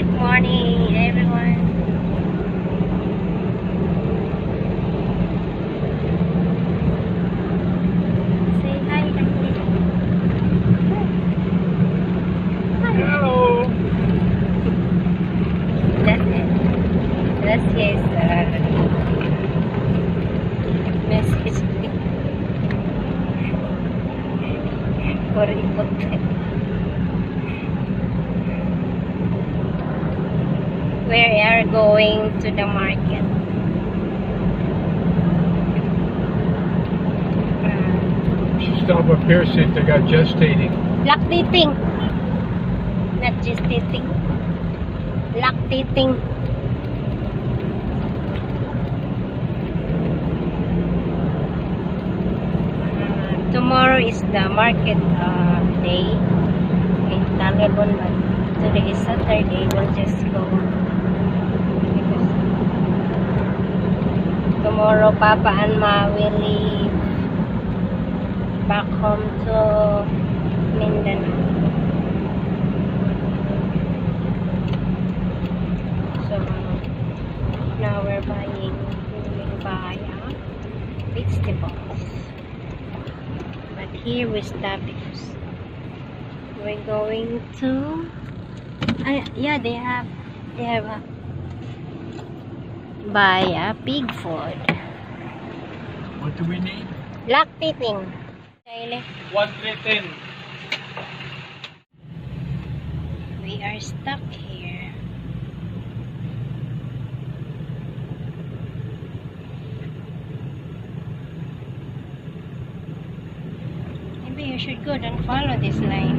Good morning, everyone. Say hi, Hello. That's it. That's his message for ikot. We are going to the market. Stop up here, see if they got gestating. Lactating. Not gestating. Lactating. Tomorrow is the market day in Talibon, but today is Saturday. We'll just go because tomorrow Papa and Ma will leave back home to Mindanao. So now we will buy vegetables. But here we stop because we're going to yeah, they have buy pig food. What do we need? Lactating. Daily. 1,310. We are stuck here. Maybe you should go and follow this line.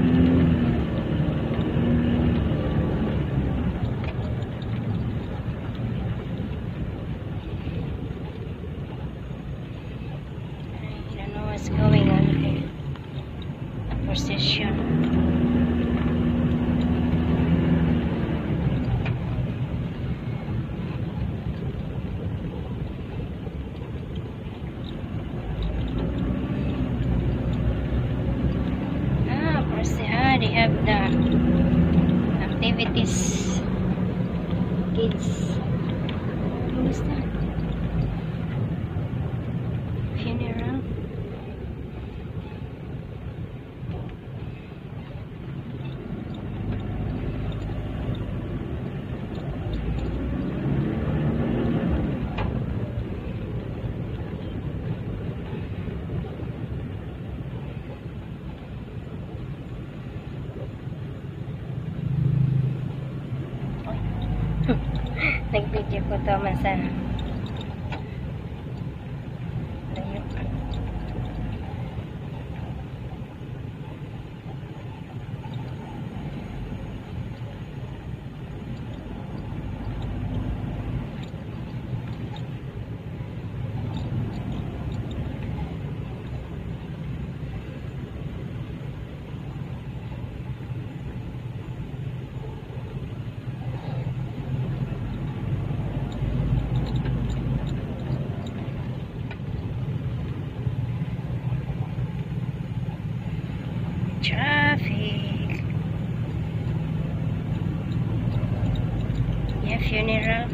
I don't know what's going on here. Procession. They have the activities. Kids. What is that? Funeral. Nag-video ko to masa layo. Traffic. Yeah, funeral.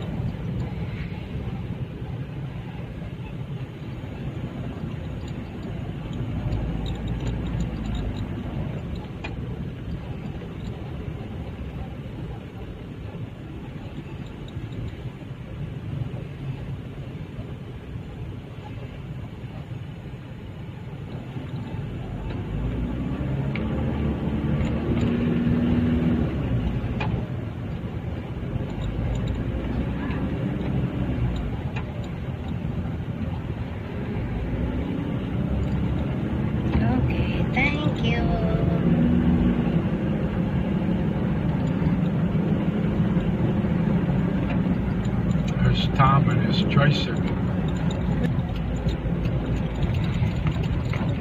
Thank you. There's Tom and his tricycle.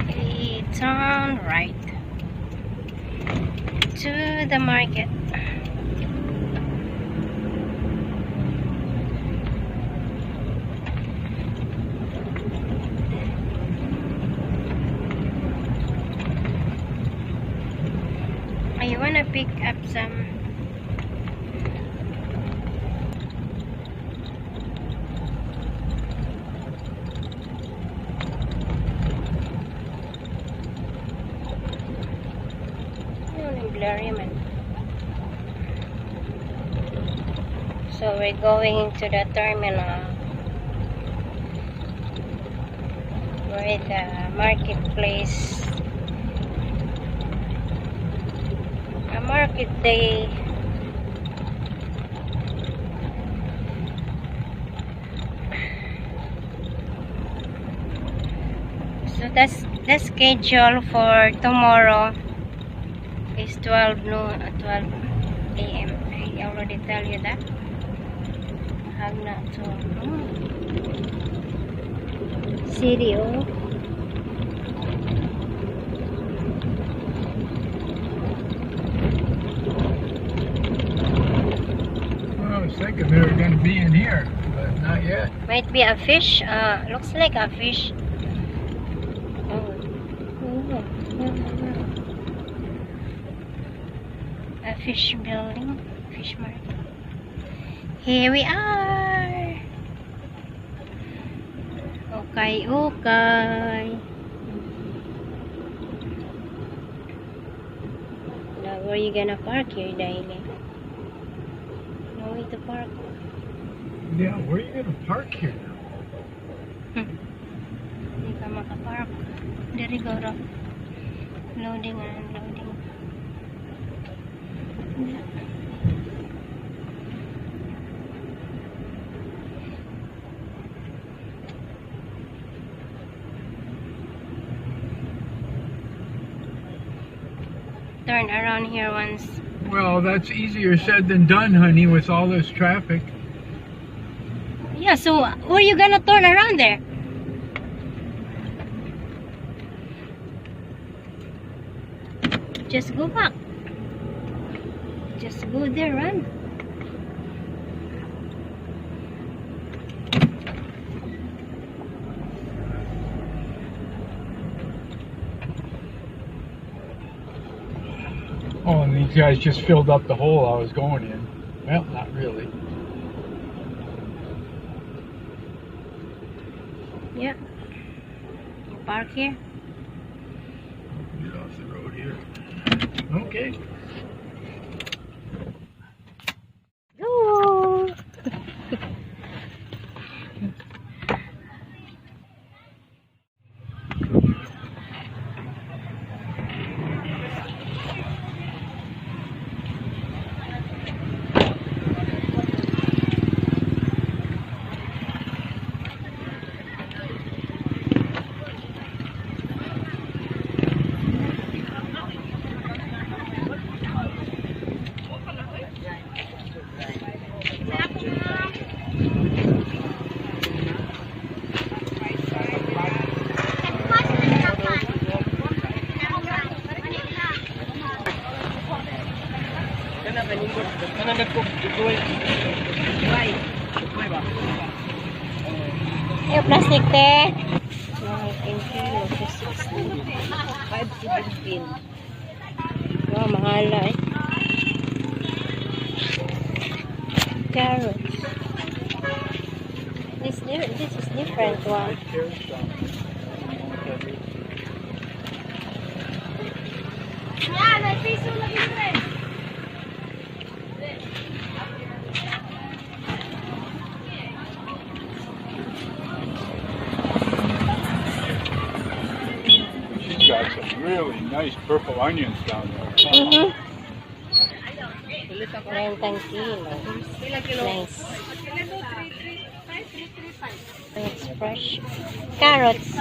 Okay, turn right to the market. I wanna pick up some aquarium. So we're going to the terminal where the marketplace, a market day. So that's the schedule for tomorrow is 12 noon, 12 a.m. I already tell you that. I have not to. City, oh. Well, I was thinking they were going to be in here, but not yet. Might be a fish. Looks like a fish. A fish building, fish market. Here we are. Okay, okay. Now, where are you gonna park here, Daily? No way to park. Yeah, where are you going to park here? Hindi ka makapark. There you go, Rob. Loading and unloading. Turn around here once. Well, that's easier said than done, honey, with all this traffic. Yeah, so where are you gonna turn around there? Just go back. Just go there, run. Oh, and these guys just filled up the hole I was going in. Well, not really. Yeah. You park here. Get off the road here. Okay. Go. Yung plastic, te. Kilo, 5.17. Wow, mahala eh. Carrots. This is different one. Yeah, may piso lagi rin. Got some really nice purple onions down there. 90 kilo. Nice. It's fresh. Carrots.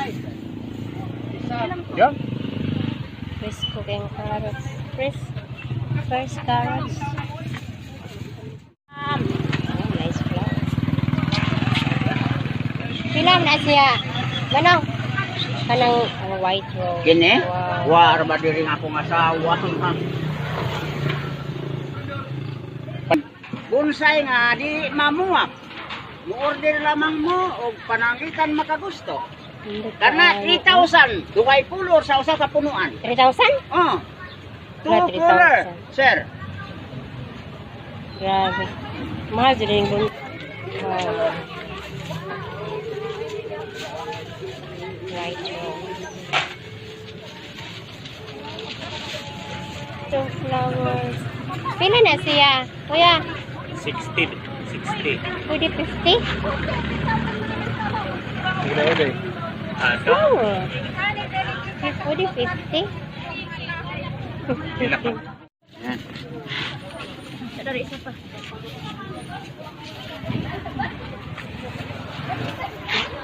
Yeah. Fresh cooking carrots. Fresh carrots. Nice flower. Pilam na siya. Manong. Kanang white rose. Kini? Wow. War ba diri nga akong asawa? Bonsai nga di mamuwak. Mu-order lamang mo o panangitan makagusto. Karena 3,000 duway pulor sa usa ka punuan. 3,000? Oh. Ah, 2 puller, 3,000. sir. Grabe. Mahal din yung wow. White rose. of flowers. Pila na siya? Kuya, 60. 60. pwede 50? Okay. Oh. Pwede 50? Yan. Dari isa pa.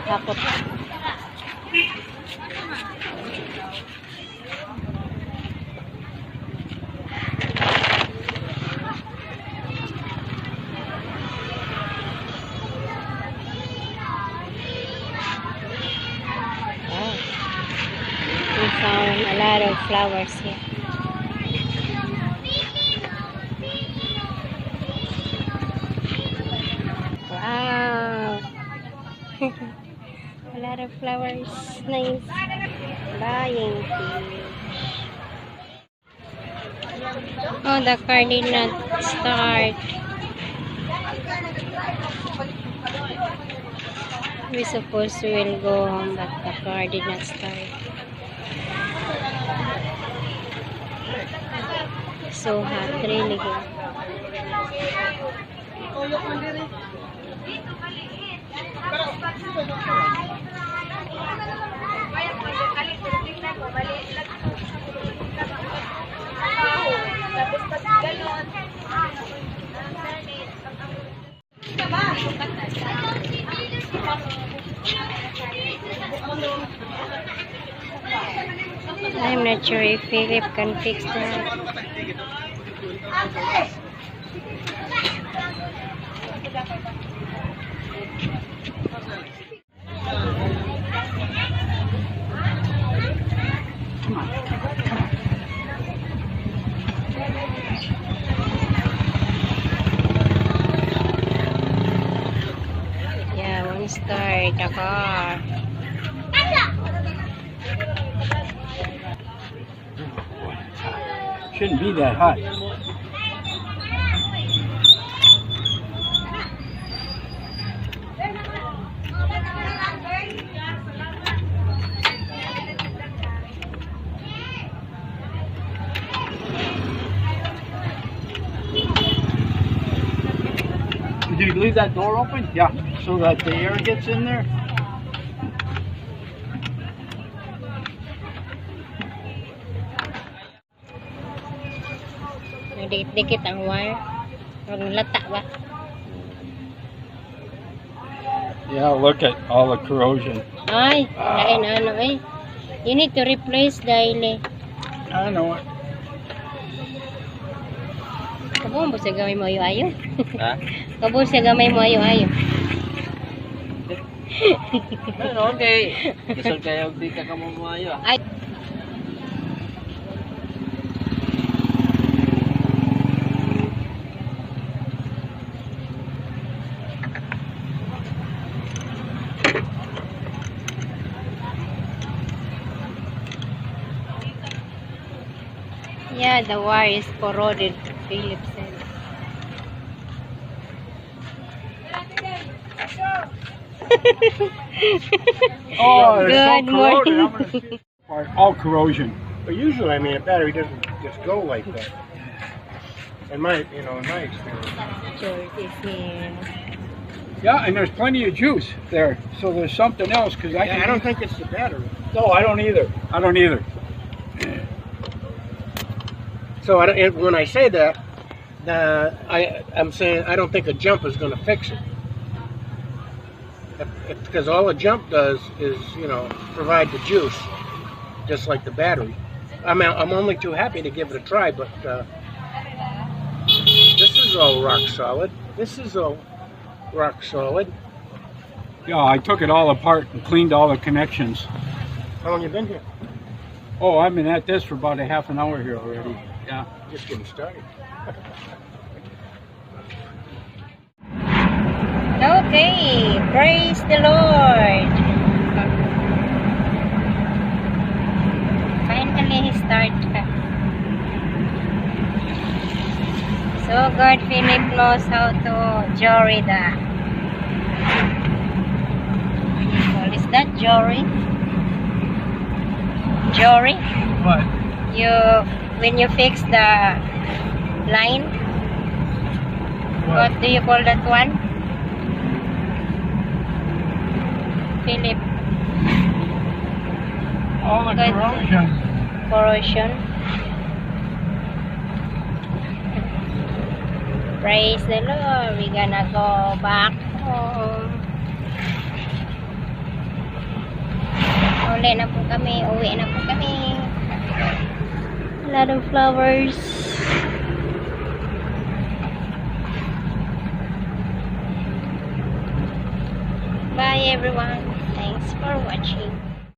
Takot. Wow. We found a lot of flowers here. Wow. A lot of flowers. Nice. Buying fish. Oh, the car did not start. We suppose we will go home, but the car did not start. So hot, really here. I'm not sure if Philip can fix that. Yeah, one start the car. Shouldn't be that hot. Did you leave that door open? Yeah. So that the air gets in there? Dikit-dikit ang wire. Ang lata ba? Yeah, look at all the corrosion. Ay, lain ano eh. You need to replace daily. I know it. Kabon mo siya gamay mo ayo-ayo. Ha? Kabon siya gamay mo ayo-ayo. Ano, okay. Gusto kayo di ka kamumayo. Ay. Yeah, the wire is corroded, Philip said. Oh, it's Good so corroded. morning. I'm gonna see it. All corrosion. But usually, I mean, a battery doesn't just go like that. In my experience. George is here. Yeah, and there's plenty of juice there. So there's something else because I Yeah, I don't think it's the battery. No, I don't either. I don't either. So when I say that, I'm saying I don't think a jump is going to fix it. Because all a jump does is, provide the juice, just like the battery. I'm only too happy to give it a try, but this is all rock solid. This is all rock solid. Yeah, I took it all apart and cleaned all the connections. How long you been here? Oh, I've been at this for about a half an hour here already. Yeah. Just getting started. Okay, praise the Lord. Finally, he started. So God, Philip knows how to jury the. What is that, jury? Jury? What? You when you fix the line, what do you call that one? Philip. Oh, the Good. corrosion. Corrosion. Praise the Lord. We're gonna go back home. Uli na po kami. Uwi na po kami. A lot of flowers. Bye everyone. Thanks for watching.